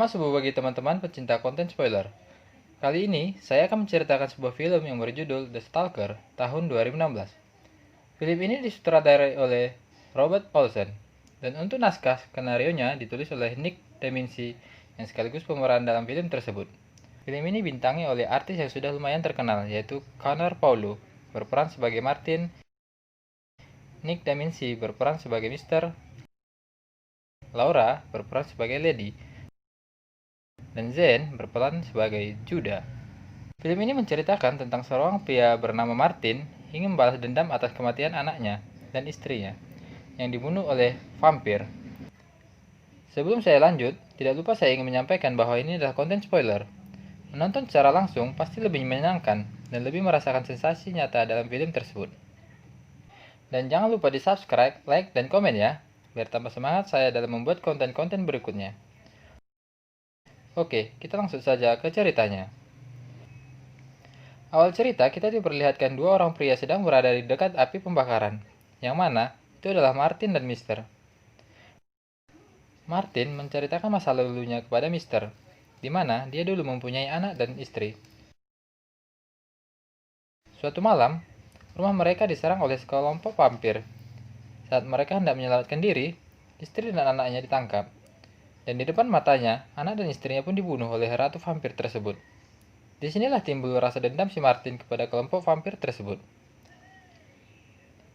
Selamat subuh bagi teman-teman pecinta konten spoiler. Kali ini, saya akan menceritakan sebuah film yang berjudul The Stalker tahun 2016. Film ini disutradarai oleh Robert Paulsen, dan untuk naskah skenario-nya ditulis oleh Nick Dempsey yang sekaligus pemeran dalam film tersebut. Film ini bintangi oleh artis yang sudah lumayan terkenal, yaitu Connor Paulu berperan sebagai Martin, Nick Dempsey berperan sebagai Mr., Laura berperan sebagai Lady, dan Zen berperan sebagai Judah. Film ini menceritakan tentang seorang pria bernama Martin ingin membalas dendam atas kematian anaknya dan istrinya yang dibunuh oleh vampir. Sebelum saya lanjut, tidak lupa saya ingin menyampaikan bahwa ini adalah konten spoiler. Menonton secara langsung pasti lebih menyenangkan dan lebih merasakan sensasi nyata dalam film tersebut. Dan jangan lupa di subscribe, like, dan komen ya, biar tambah semangat saya dalam membuat konten-konten berikutnya. Oke, kita langsung saja ke ceritanya. Awal cerita kita diperlihatkan dua orang pria sedang berada di dekat api pembakaran, yang mana itu adalah Martin dan Mister. Martin menceritakan masa lalunya kepada Mister, di mana dia dulu mempunyai anak dan istri. Suatu malam, rumah mereka diserang oleh sekelompok vampir. Saat mereka hendak menyelamatkan diri, istri dan anaknya ditangkap. Dan di depan matanya, anak dan istrinya pun dibunuh oleh ratu vampir tersebut. Disinilah timbul rasa dendam si Martin kepada kelompok vampir tersebut.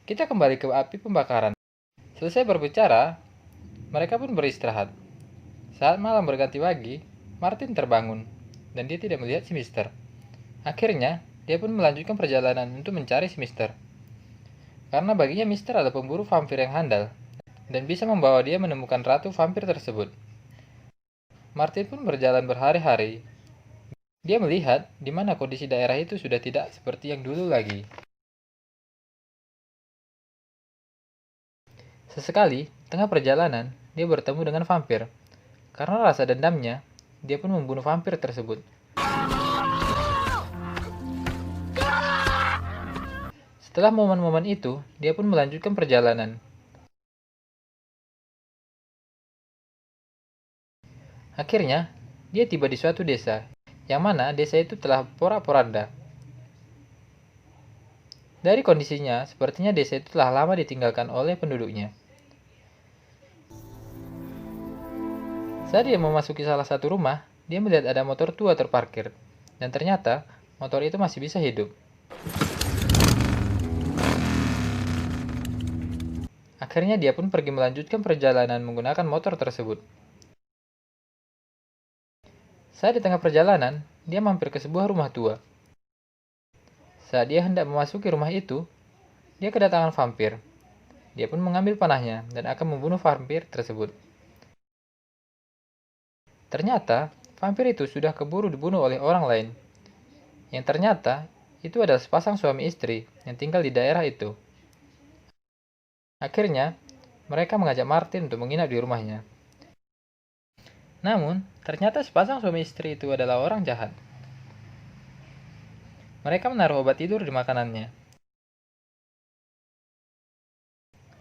Kita kembali ke api pembakaran. Selesai berbicara, mereka pun beristirahat. Saat malam berganti pagi, Martin terbangun, dan dia tidak melihat si Mister. Akhirnya, dia pun melanjutkan perjalanan untuk mencari si Mister. Karena baginya Mister adalah pemburu vampir yang handal, dan bisa membawa dia menemukan ratu vampir tersebut. Martin pun berjalan berhari-hari. Dia melihat di mana kondisi daerah itu sudah tidak seperti yang dulu lagi. Sesekali, tengah perjalanan, dia bertemu dengan vampir. Karena rasa dendamnya, dia pun membunuh vampir tersebut. Setelah momen-momen itu, dia pun melanjutkan perjalanan. Akhirnya, dia tiba di suatu desa, yang mana desa itu telah porak-poranda. Dari kondisinya, sepertinya desa itu telah lama ditinggalkan oleh penduduknya. Saat dia memasuki salah satu rumah, dia melihat ada motor tua terparkir, dan ternyata motor itu masih bisa hidup. Akhirnya dia pun pergi melanjutkan perjalanan menggunakan motor tersebut. Saat di tengah perjalanan, dia mampir ke sebuah rumah tua. Saat dia hendak memasuki rumah itu, dia kedatangan vampir. Dia pun mengambil panahnya dan akan membunuh vampir tersebut. Ternyata, vampir itu sudah keburu dibunuh oleh orang lain. Yang ternyata, itu adalah sepasang suami istri yang tinggal di daerah itu. Akhirnya, mereka mengajak Martin untuk menginap di rumahnya. Namun, ternyata sepasang suami istri itu adalah orang jahat. Mereka menaruh obat tidur di makanannya.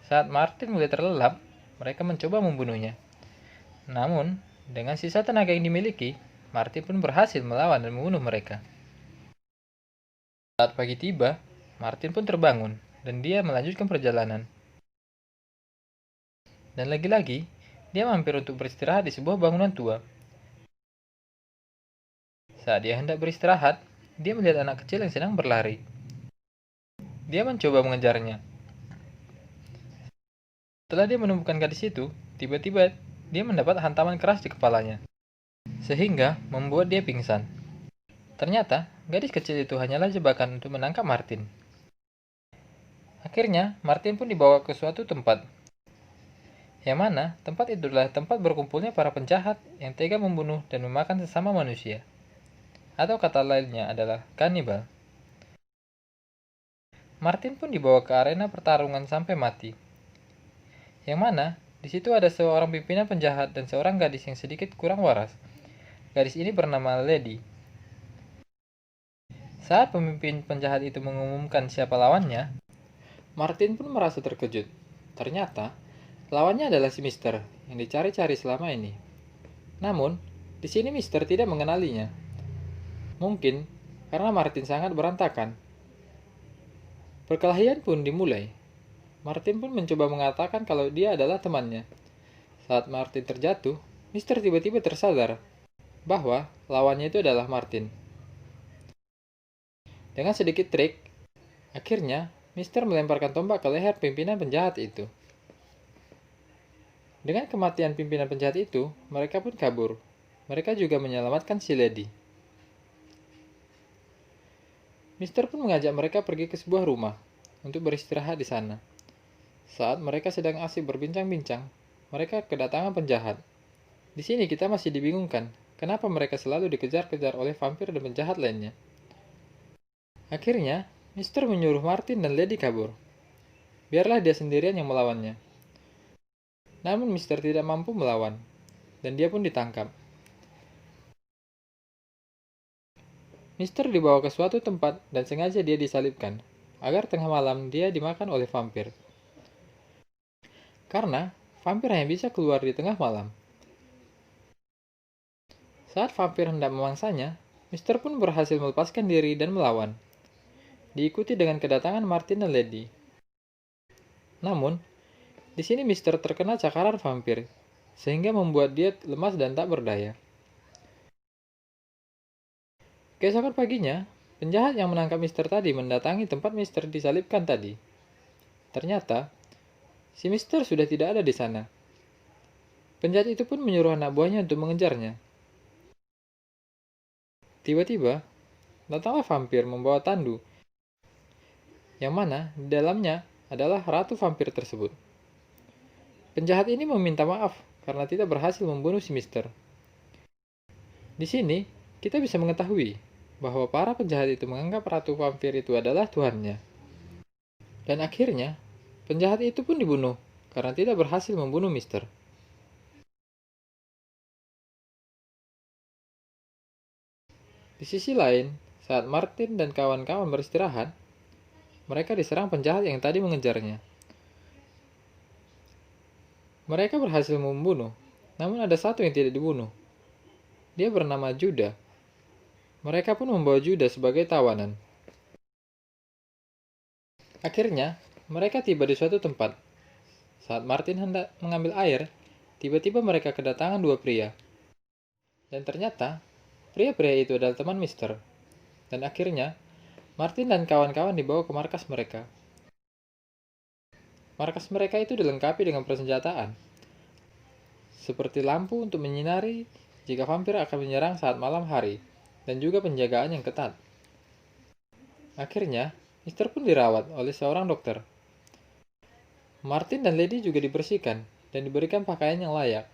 Saat Martin mulai terlelap, mereka mencoba membunuhnya. Namun, dengan sisa tenaga yang dimiliki, Martin pun berhasil melawan dan membunuh mereka. Saat pagi tiba, Martin pun terbangun, dan dia melanjutkan perjalanan. Dan lagi-lagi, dia mampir untuk beristirahat di sebuah bangunan tua. Saat dia hendak beristirahat, dia melihat anak kecil yang sedang berlari. Dia mencoba mengejarnya. Setelah dia menemukan gadis itu, tiba-tiba dia mendapat hantaman keras di kepalanya, sehingga membuat dia pingsan. Ternyata, gadis kecil itu hanyalah jebakan untuk menangkap Martin. Akhirnya, Martin pun dibawa ke suatu tempat, yang mana tempat itu adalah tempat berkumpulnya para penjahat yang tega membunuh dan memakan sesama manusia. Atau kata lainnya adalah kanibal. Martin pun dibawa ke arena pertarungan sampai mati. Yang mana, di situ ada seorang pimpinan penjahat dan seorang gadis yang sedikit kurang waras. Gadis ini bernama Lady. Saat pemimpin penjahat itu mengumumkan siapa lawannya, Martin pun merasa terkejut. Ternyata, lawannya adalah si Mister yang dicari-cari selama ini. Namun, Di sini Mister tidak mengenalinya. Mungkin karena Martin sangat berantakan. Perkelahian pun dimulai. Martin pun mencoba mengatakan kalau dia adalah temannya. Saat Martin terjatuh, Mister tiba-tiba tersadar bahwa lawannya itu adalah Martin. Dengan sedikit trik, akhirnya Mister melemparkan tombak ke leher pimpinan penjahat itu. Dengan kematian pimpinan penjahat itu, mereka pun kabur. Mereka juga menyelamatkan si Lady. Mister pun mengajak mereka pergi ke sebuah rumah untuk beristirahat di sana. Saat mereka sedang asik berbincang-bincang, mereka kedatangan penjahat. Di sini kita masih dibingungkan, kenapa mereka selalu dikejar-kejar oleh vampir dan penjahat lainnya. Akhirnya, Mister menyuruh Martin dan Lady kabur. Biarlah dia sendirian yang melawannya. Namun Mister tidak mampu melawan, dan dia pun ditangkap. Mister dibawa ke suatu tempat dan sengaja dia disalibkan, agar tengah malam dia dimakan oleh vampir. Karena vampir hanya bisa keluar di tengah malam. Saat vampir hendak memangsanya, Mister pun berhasil melepaskan diri dan melawan. Diikuti dengan kedatangan Martin dan Lady. Namun, di sini Mister terkena cakaran vampir, sehingga membuat dia lemas dan tak berdaya. Keesokan paginya, penjahat yang menangkap Mister tadi mendatangi tempat Mister disalibkan tadi. Ternyata, si Mister sudah tidak ada di sana. Penjahat itu pun menyuruh anak buahnya untuk mengejarnya. Tiba-tiba, datanglah vampir membawa tandu, yang mana di dalamnya adalah ratu vampir tersebut. Penjahat ini meminta maaf karena tidak berhasil membunuh si Mister. Di sini, kita bisa mengetahui bahwa para penjahat itu menganggap ratu vampir itu adalah tuhannya. Dan akhirnya, penjahat itu pun dibunuh karena tidak berhasil membunuh Mister. Di sisi lain, saat Martin dan kawan-kawan beristirahat, mereka diserang penjahat yang tadi mengejarnya. Mereka berhasil membunuh, namun ada satu yang tidak dibunuh. Dia bernama Judah. Mereka pun membawa Judah sebagai tawanan. Akhirnya, mereka tiba di suatu tempat. Saat Martin hendak mengambil air, tiba-tiba mereka kedatangan dua pria. Dan ternyata, pria-pria itu adalah teman Mister. Dan akhirnya, Martin dan kawan-kawan dibawa ke markas mereka. Markas mereka itu dilengkapi dengan persenjataan, seperti lampu untuk menyinari jika vampir akan menyerang saat malam hari, dan juga penjagaan yang ketat. Akhirnya, Mister pun dirawat oleh seorang dokter. Martin dan Lady juga dibersihkan dan diberikan pakaian yang layak.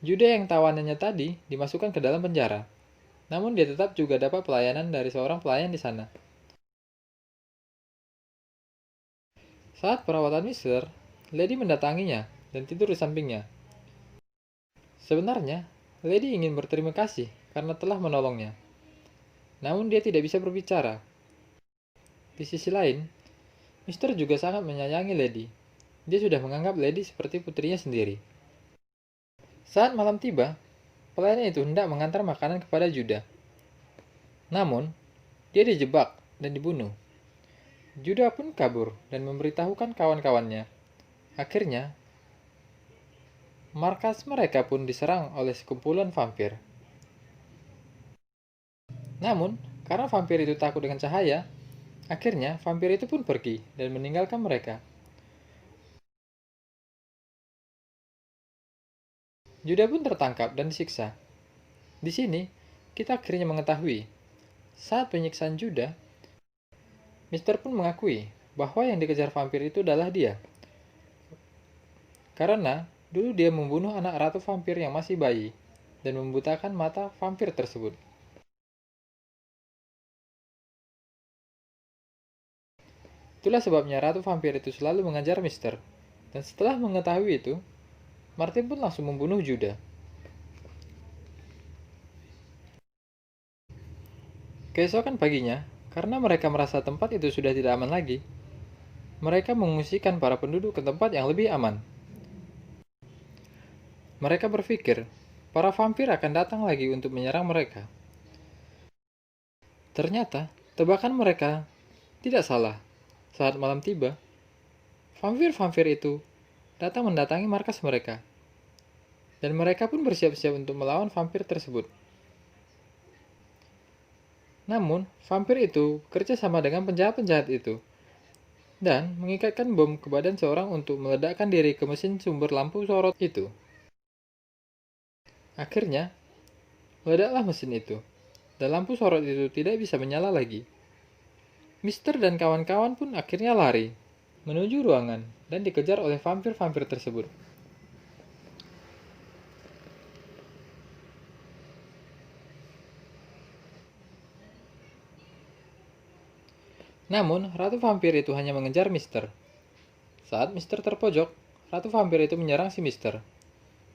Judah yang tawanannya tadi dimasukkan ke dalam penjara, namun dia tetap juga dapat pelayanan dari seorang pelayan di sana. Saat perawatan Mister, Lady mendatanginya dan tidur di sampingnya. Sebenarnya, Lady ingin berterima kasih karena telah menolongnya. Namun dia tidak bisa berbicara. Di sisi lain, Mister juga sangat menyayangi Lady. Dia sudah menganggap Lady seperti putrinya sendiri. Saat malam tiba, pelayan itu hendak mengantar makanan kepada Judah. Namun, dia dijebak dan dibunuh. Judah pun kabur dan memberitahukan kawan-kawannya. Akhirnya, markas mereka pun diserang oleh sekumpulan vampir. Namun, karena vampir itu takut dengan cahaya, akhirnya vampir itu pun pergi dan meninggalkan mereka. Judah pun tertangkap dan disiksa. Di sini, kita akhirnya mengetahui, saat penyiksaan Judah, Mister pun mengakui bahwa yang dikejar vampir itu adalah dia. Karena dulu dia membunuh anak ratu vampir yang masih bayi dan membutakan mata vampir tersebut. Itulah sebabnya ratu vampir itu selalu mengajar Mister. Dan setelah mengetahui itu, Martin pun langsung membunuh Judah. Keesokan paginya, karena mereka merasa tempat itu sudah tidak aman lagi, mereka mengungsikan para penduduk ke tempat yang lebih aman. Mereka berpikir para vampir akan datang lagi untuk menyerang mereka. Ternyata, tebakan mereka tidak salah. Saat malam tiba, vampir-vampir itu datang mendatangi markas mereka. Dan mereka pun bersiap-siap untuk melawan vampir tersebut. Namun, vampir itu bekerja sama dengan penjahat-penjahat itu dan mengikatkan bom ke badan seorang untuk meledakkan diri ke mesin sumber lampu sorot itu. Akhirnya, meledaklah mesin itu, dan lampu sorot itu tidak bisa menyala lagi. Mister dan kawan-kawan pun akhirnya lari menuju ruangan dan dikejar oleh vampir-vampir tersebut. Namun, Ratu Vampir itu hanya mengejar Mister. Saat Mister terpojok, Ratu Vampir itu menyerang si Mister.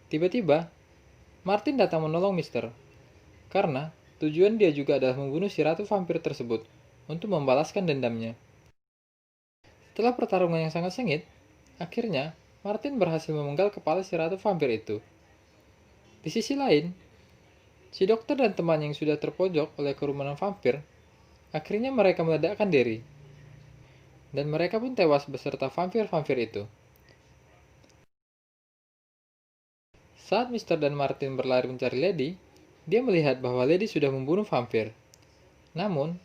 Tiba-tiba, Martin datang menolong Mister, karena tujuan dia juga adalah membunuh si Ratu Vampir tersebut untuk membalaskan dendamnya. Setelah pertarungan yang sangat sengit, akhirnya Martin berhasil memenggal kepala si Ratu Vampir itu. Di sisi lain, si dokter dan teman yang sudah terpojok oleh kerumunan vampir, akhirnya mereka meledakkan diri. Dan mereka pun tewas beserta vampir-vampir itu. Saat Mister dan Martin berlari mencari Lady, dia melihat bahwa Lady sudah membunuh vampir. Namun,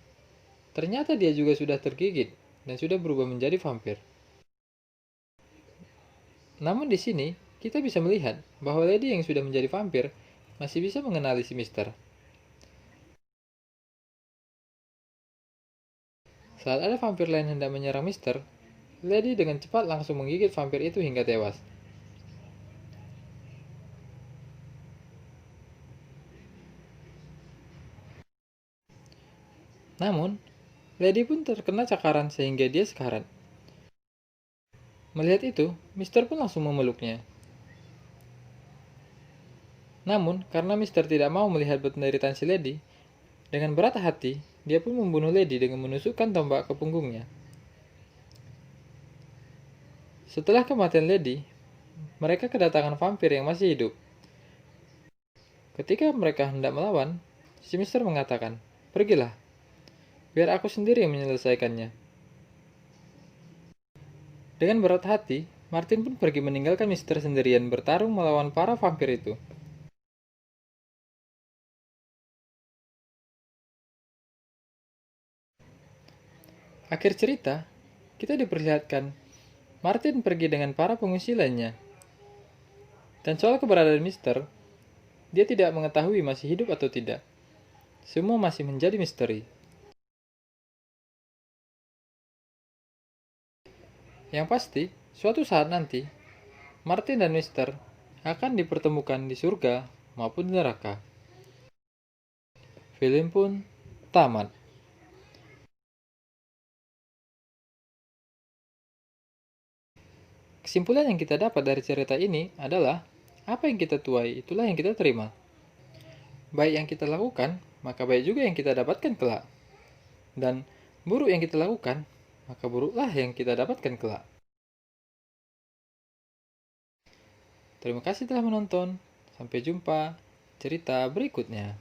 ternyata dia juga sudah tergigit dan sudah berubah menjadi vampir. Namun di sini, kita bisa melihat bahwa Lady yang sudah menjadi vampir masih bisa mengenali si Mister. Saat ada vampir lain hendak menyerang Mister, Lady dengan cepat langsung menggigit vampir itu hingga tewas. Namun, Lady pun terkena cakaran sehingga dia sekarat. Melihat itu, Mister pun langsung memeluknya. Namun, karena Mister tidak mau melihat penderitaan si Lady, dengan berat hati, dia pun membunuh Lady dengan menusukkan tombak ke punggungnya. Setelah kematian Lady, mereka kedatangan vampir yang masih hidup. Ketika mereka hendak melawan, si Mister mengatakan, "Pergilah, biar aku sendiri yang menyelesaikannya." Dengan berat hati, Martin pun pergi meninggalkan Mister sendirian bertarung melawan para vampir itu. Akhir cerita, kita diperlihatkan Martin pergi dengan para pengungsi lainnya. Dan soal keberadaan Mister, dia tidak mengetahui masih hidup atau tidak. Semua masih menjadi misteri. Yang pasti, suatu saat nanti, Martin dan Mister akan dipertemukan di surga maupun di neraka. Film pun tamat. Kesimpulan yang kita dapat dari cerita ini adalah, apa yang kita tuai, itulah yang kita terima. Baik yang kita lakukan, maka baik juga yang kita dapatkan kelak. Dan buruk yang kita lakukan, maka buruklah yang kita dapatkan kelak. Terima kasih telah menonton. Sampai jumpa cerita berikutnya.